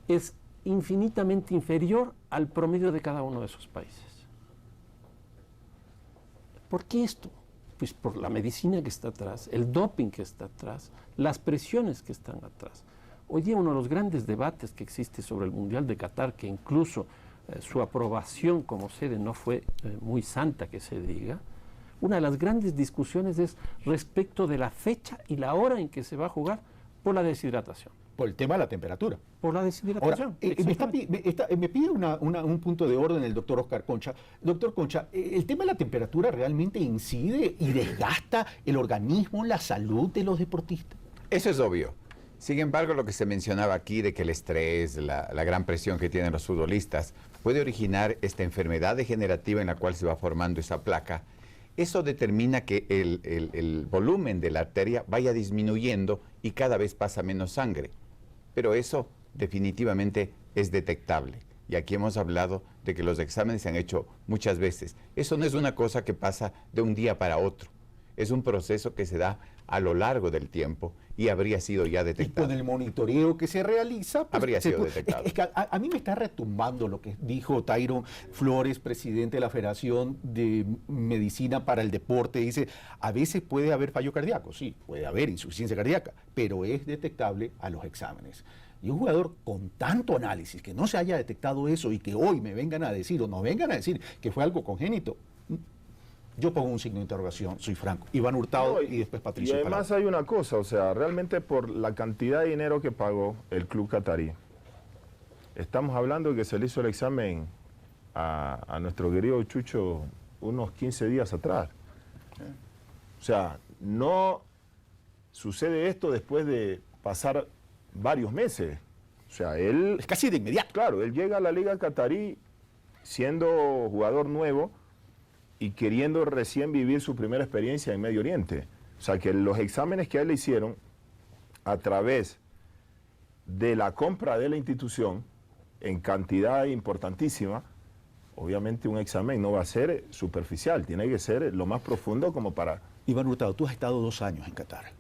es infinitamente inferior al promedio de cada uno de esos países. ¿Por qué esto? Pues por la medicina que está atrás, el doping que está atrás, las presiones que están atrás. Hoy día uno de los grandes debates que existe sobre el Mundial de Qatar, que incluso su aprobación como sede no fue muy santa que se diga, una de las grandes discusiones es respecto de la fecha y la hora en que se va a jugar por la deshidratación. Por el tema de la temperatura. Por la deshidratación. Ahora, me pide un punto de orden el doctor Oscar Concha. Doctor Concha, ¿el tema de la temperatura realmente incide y desgasta el organismo, la salud de los deportistas? Eso es obvio. Sin embargo, lo que se mencionaba aquí de que el estrés, la gran presión que tienen los futbolistas, puede originar esta enfermedad degenerativa en la cual se va formando esa placa. Eso determina que el volumen de la arteria vaya disminuyendo y cada vez pasa menos sangre. Pero eso definitivamente es detectable. Y aquí hemos hablado de que los exámenes se han hecho muchas veces. Eso no es una cosa que pasa de un día para otro. Es un proceso que se da a lo largo del tiempo y habría sido ya detectado. Y con el monitoreo que se realiza, pues, habría sido detectado. Es que a mí me está retumbando lo que dijo Tyron Flores, presidente de la Federación de Medicina para el Deporte. Dice, a veces puede haber fallo cardíaco, sí, puede haber insuficiencia cardíaca, pero es detectable a los exámenes. Y un jugador con tanto análisis, que no se haya detectado eso y que hoy me vengan a decir o nos vengan a decir que fue algo congénito, yo pongo un signo de interrogación, soy franco. Iván Hurtado, no, y después Patricio. Y además hay una cosa, o sea, realmente por la cantidad de dinero que pagó el club catarí, estamos hablando de que se le hizo el examen a nuestro querido Chucho unos 15 días atrás. O sea, no sucede esto después de pasar varios meses. O sea, él... Es casi de inmediato. Claro, él llega a la Liga Catarí siendo jugador nuevo y queriendo recién vivir su primera experiencia en Medio Oriente. O sea, que los exámenes que a él le hicieron a través de la compra de la institución en cantidad importantísima, obviamente un examen no va a ser superficial, tiene que ser lo más profundo como para... Iván Hurtado, tú has estado 2 años en Qatar.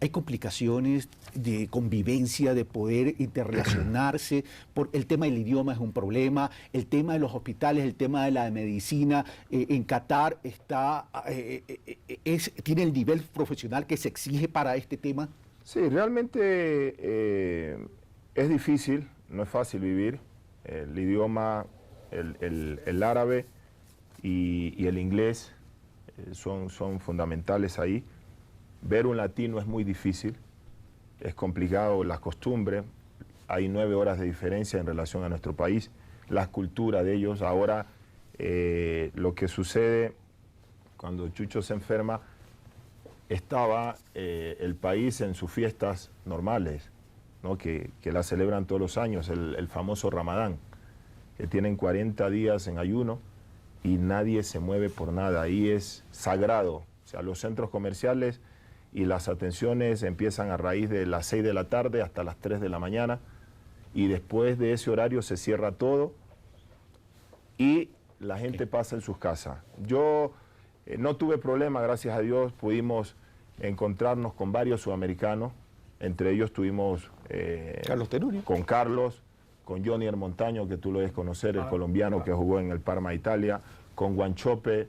Hay complicaciones de convivencia, de poder interrelacionarse, por el tema del idioma es un problema, el tema de los hospitales, el tema de la medicina, en Qatar está, tiene el nivel profesional que se exige para este tema. Sí, realmente es difícil, no es fácil vivir, el idioma, el árabe y el inglés son fundamentales ahí. Ver un latino es muy difícil, es complicado, las costumbres, hay 9 horas de diferencia en relación a nuestro país, la cultura de ellos. Ahora, lo que sucede cuando Chucho se enferma, estaba el país en sus fiestas normales, ¿no? que la celebran todos los años, el famoso Ramadán, que tienen 40 días en ayuno y nadie se mueve por nada, ahí es sagrado. O sea, los centros comerciales y las atenciones empiezan a raíz de las 6 de la tarde hasta las 3 de la mañana y después de ese horario se cierra todo y la gente pasa en sus casas. Yo no tuve problema, gracias a Dios, pudimos encontrarnos con varios sudamericanos, entre ellos tuvimos Carlos Tenurio, con Carlos, con Johnny Montaño, que tú lo debes conocer, el colombiano que jugó en el Parma, Italia, con Guanchope,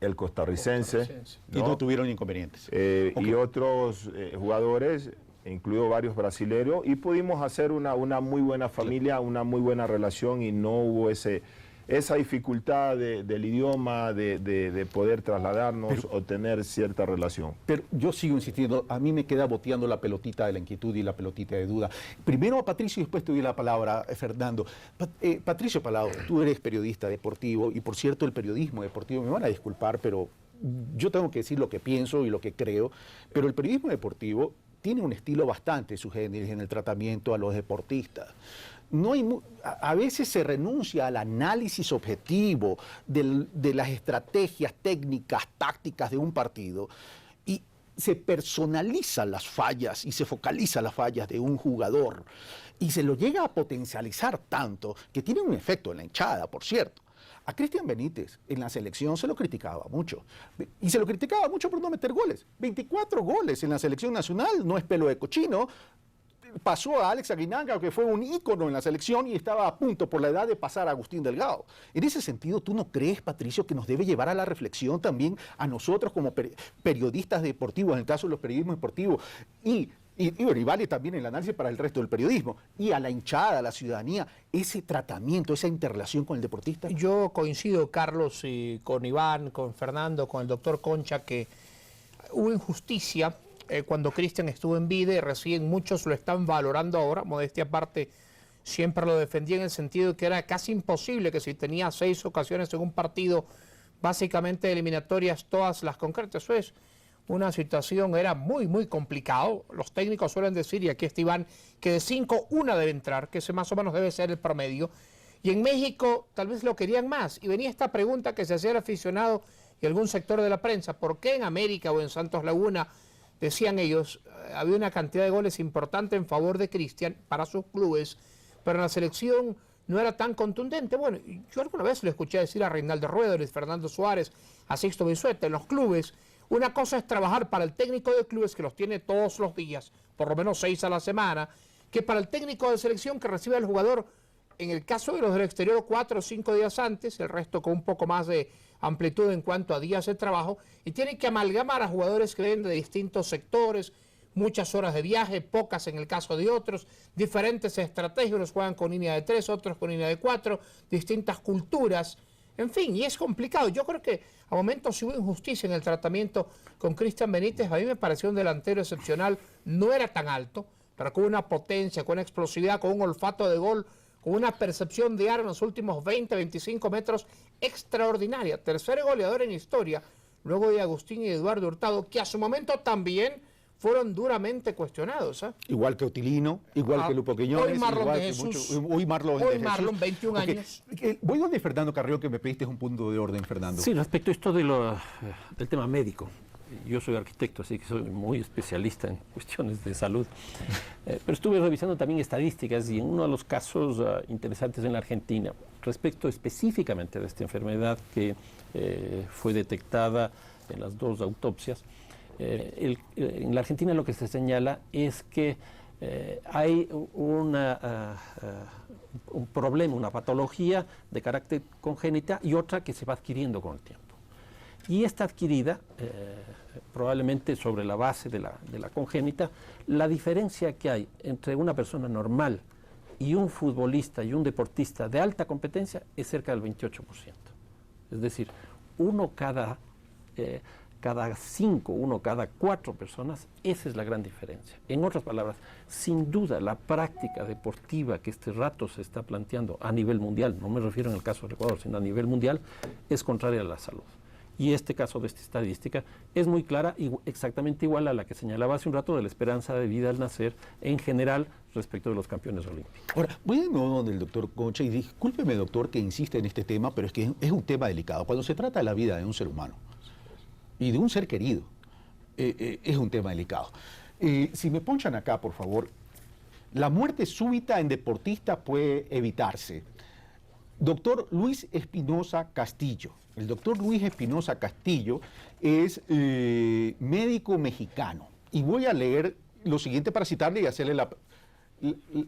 el costarricense, ¿no? Y no tuvieron inconvenientes. Okay. Y otros jugadores, incluido varios brasileños, y pudimos hacer una muy buena familia, una muy buena relación y no hubo esa dificultad del idioma, de poder trasladarnos o tener cierta relación. Pero yo sigo insistiendo, a mí me queda boteando la pelotita de la inquietud y la pelotita de duda. Primero a Patricio y después te doy la palabra, Fernando. Patricio Palao, tú eres periodista deportivo y por cierto el periodismo deportivo, me van a disculpar, pero yo tengo que decir lo que pienso y lo que creo, pero el periodismo deportivo tiene un estilo bastante sugénere en el tratamiento a los deportistas. No hay, a veces se renuncia al análisis objetivo de las estrategias técnicas, tácticas de un partido y se personalizan las fallas y se focalizan las fallas de un jugador y se lo llega a potencializar tanto que tiene un efecto en la hinchada, por cierto. A Cristian Benítez en la selección se lo criticaba mucho. Y se lo criticaba mucho por no meter goles. 24 goles en la selección nacional no es pelo de cochino. pasó a Alex Aguinaga, que fue un ícono en la selección y estaba a punto por la edad de pasar a Agustín Delgado. En ese sentido, ¿tú no crees, Patricio, que nos debe llevar a la reflexión también a nosotros como periodistas deportivos, en el caso de los periodismos deportivos, y vale también el análisis para el resto del periodismo, y a la hinchada, a la ciudadanía, ese tratamiento, esa interrelación con el deportista? Yo coincido, Carlos, con Iván, con Fernando, con el doctor Concha, que hubo injusticia cuando Cristian estuvo en vida y recién muchos lo están valorando ahora. Modestia aparte, siempre lo defendía en el sentido de que era casi imposible que si tenía 6 ocasiones en un partido, básicamente eliminatorias, todas las concretas. Eso es una situación, era muy, muy complicado. Los técnicos suelen decir, y aquí está Iván, que de 5, 1 debe entrar, que ese más o menos debe ser el promedio. Y en México tal vez lo querían más. Y venía esta pregunta que se hacía el aficionado y algún sector de la prensa: ¿por qué en América o en Santos Laguna, decían ellos, había una cantidad de goles importante en favor de Cristian para sus clubes, pero en la selección no era tan contundente? Bueno, yo alguna vez lo escuché decir a Reinaldo Rueda, a Fernando Suárez, a Sixto Bisueta: en los clubes, una cosa es trabajar para el técnico de clubes, que los tiene todos los días, por lo menos 6 a la semana, que para el técnico de selección, que recibe al jugador, en el caso de los del exterior, 4 o 5 días antes, el resto con un poco más de amplitud en cuanto a días de trabajo, y tiene que amalgamar a jugadores que vienen de distintos sectores, muchas horas de viaje, pocas en el caso de otros, diferentes estrategias, unos juegan con línea de 3, otros con línea de 4, distintas culturas, en fin, y es complicado. Yo creo que a momentos hubo injusticia en el tratamiento con Cristian Benítez. A mí me pareció un delantero excepcional, no era tan alto, pero con una potencia, con una explosividad, con un olfato de gol, con una percepción de área en los últimos 20, 25 metros extraordinaria. Tercer goleador en historia, luego de Agustín y Eduardo Hurtado, que a su momento también fueron duramente cuestionados. Igual que Otilino, igual que Lupo Quiñones. Hoy Marlon de Jesús. Hoy Marlon, 21 años. Voy donde Fernando Carrillo, que me pediste un punto de orden, Fernando. Sí, respecto a esto del tema médico. Yo soy arquitecto, así que soy muy especialista en cuestiones de salud. Pero estuve revisando también estadísticas, y en uno de los casos interesantes en la Argentina, respecto específicamente de esta enfermedad que fue detectada en las 2 autopsias, en la Argentina lo que se señala es que hay un problema, una patología de carácter congénita y otra que se va adquiriendo con el tiempo. Y esta adquirida, probablemente sobre la base de la congénita, la diferencia que hay entre una persona normal y un futbolista y un deportista de alta competencia es cerca del 28%. Es decir, uno cada 5, uno cada 4 personas, esa es la gran diferencia. En otras palabras, sin duda la práctica deportiva que este rato se está planteando a nivel mundial, no me refiero en el caso del Ecuador, sino a nivel mundial, es contraria a la salud. Y este caso de esta estadística es muy clara y exactamente igual a la que señalaba hace un rato de la esperanza de vida al nacer en general respecto de los campeones olímpicos. Ahora, voy de nuevo donde el doctor Concha, y discúlpeme, doctor, que insiste en este tema, pero es que es un tema delicado. Cuando se trata de la vida de un ser humano y de un ser querido, es un tema delicado. Si me ponchan acá, por favor, la muerte súbita en deportistas puede evitarse. Doctor Luis Espinosa Castillo. El doctor Luis Espinosa Castillo es médico mexicano. Y voy a leer lo siguiente para citarle y hacerle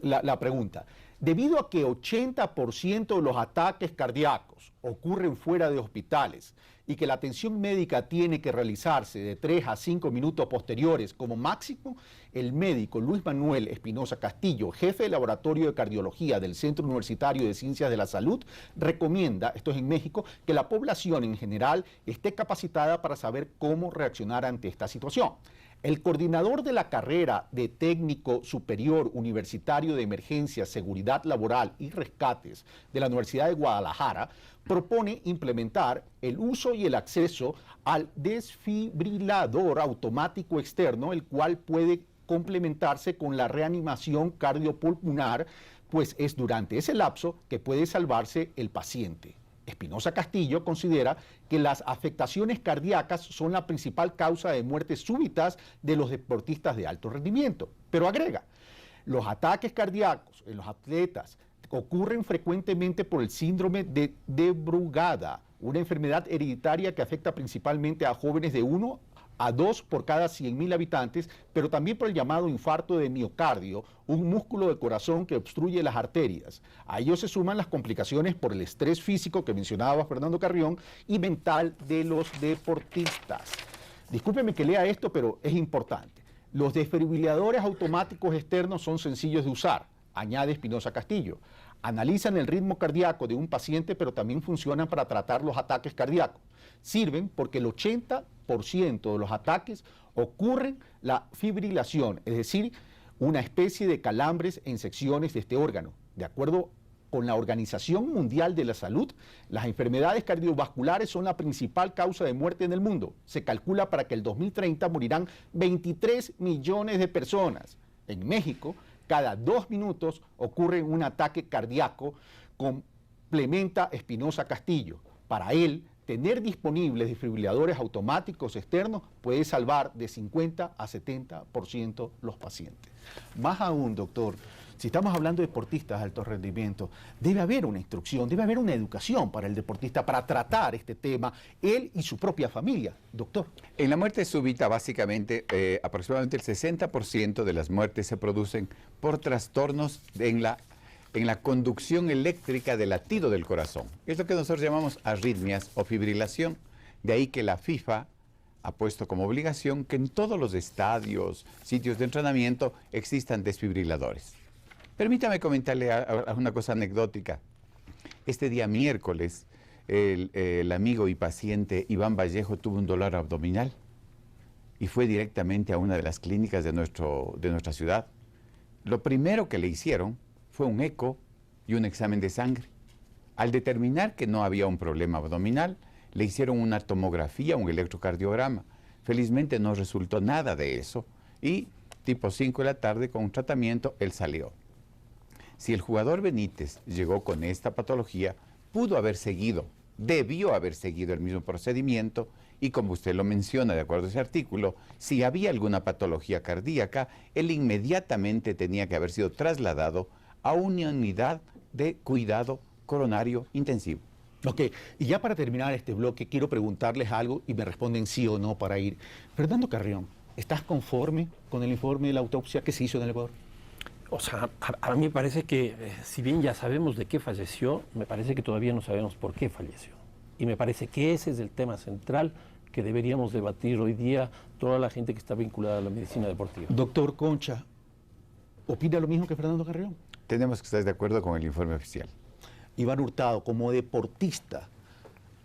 la pregunta. Debido a que 80% de los ataques cardíacos ocurren fuera de hospitales y que la atención médica tiene que realizarse de 3 a 5 minutos posteriores como máximo, el médico Luis Manuel Espinosa Castillo, jefe de laboratorio de cardiología del Centro Universitario de Ciencias de la Salud, recomienda, esto es en México, que la población en general esté capacitada para saber cómo reaccionar ante esta situación. El coordinador de la carrera de técnico superior universitario de emergencia, seguridad laboral y rescates de la Universidad de Guadalajara propone implementar el uso y el acceso al desfibrilador automático externo, el cual puede complementarse con la reanimación cardiopulmonar, pues es durante ese lapso que puede salvarse el paciente. Espinosa Castillo considera que las afectaciones cardíacas son la principal causa de muertes súbitas de los deportistas de alto rendimiento, pero agrega, los ataques cardíacos en los atletas ocurren frecuentemente por el síndrome de Brugada, una enfermedad hereditaria que afecta principalmente a jóvenes de 1 a 2 por cada 100.000 habitantes, pero también por el llamado infarto de miocardio, un músculo del corazón que obstruye las arterias. A ello se suman las complicaciones por el estrés físico que mencionaba Fernando Carrión y mental de los deportistas. Discúlpeme que lea esto, pero es importante. Los desfibriladores automáticos externos son sencillos de usar, añade Espinosa Castillo. Analizan el ritmo cardíaco de un paciente, pero también funcionan para tratar los ataques cardíacos. Sirven porque el 80% de los ataques ocurren la fibrilación, es decir, una especie de calambres en secciones de este órgano. De acuerdo con la Organización Mundial de la Salud, las enfermedades cardiovasculares son la principal causa de muerte en el mundo. Se calcula para que el 2030 morirán 23 millones de personas. En México, cada 2 minutos ocurre un ataque cardíaco, complementa Espinosa Castillo. Para él, tener disponibles desfibriladores automáticos externos puede salvar de 50 a 70% los pacientes. Más aún, doctor, si estamos hablando de deportistas de alto rendimiento, debe haber una instrucción, debe haber una educación para el deportista para tratar este tema, él y su propia familia. Doctor. En la muerte súbita, básicamente, aproximadamente el 60% de las muertes se producen por trastornos en la conducción eléctrica del latido del corazón. Es lo que nosotros llamamos arritmias o fibrilación. De ahí que la FIFA ha puesto como obligación que en todos los estadios, sitios de entrenamiento, existan desfibriladores. Permítame comentarle una cosa anecdótica. Este día miércoles, el amigo y paciente Iván Vallejo tuvo un dolor abdominal y fue directamente a una de las clínicas de nuestra ciudad. Lo primero que le hicieron fue un eco y un examen de sangre. Al determinar que no había un problema abdominal, le hicieron una tomografía, un electrocardiograma. Felizmente no resultó nada de eso y tipo 5 de la tarde con un tratamiento, él salió. Si el jugador Benítez llegó con esta patología, pudo haber seguido, debió haber seguido el mismo procedimiento y como usted lo menciona de acuerdo a ese artículo, si había alguna patología cardíaca, él inmediatamente tenía que haber sido trasladado a una unidad de cuidado coronario intensivo. Ok, y ya para terminar este bloque, quiero preguntarles algo y me responden sí o no para ir. Fernando Carrión, ¿estás conforme con el informe de la autopsia que se hizo en el Ecuador? O sea, a mí me parece que, si bien ya sabemos de qué falleció, me parece que todavía no sabemos por qué falleció. Y me parece que ese es el tema central que deberíamos debatir hoy día toda la gente que está vinculada a la medicina deportiva. Doctor Concha, ¿opina lo mismo que Fernando Carrión? Tenemos que estar de acuerdo con el informe oficial. Iván Hurtado, como deportista,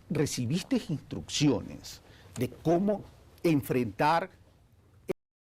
¿recibiste instrucciones de cómo enfrentar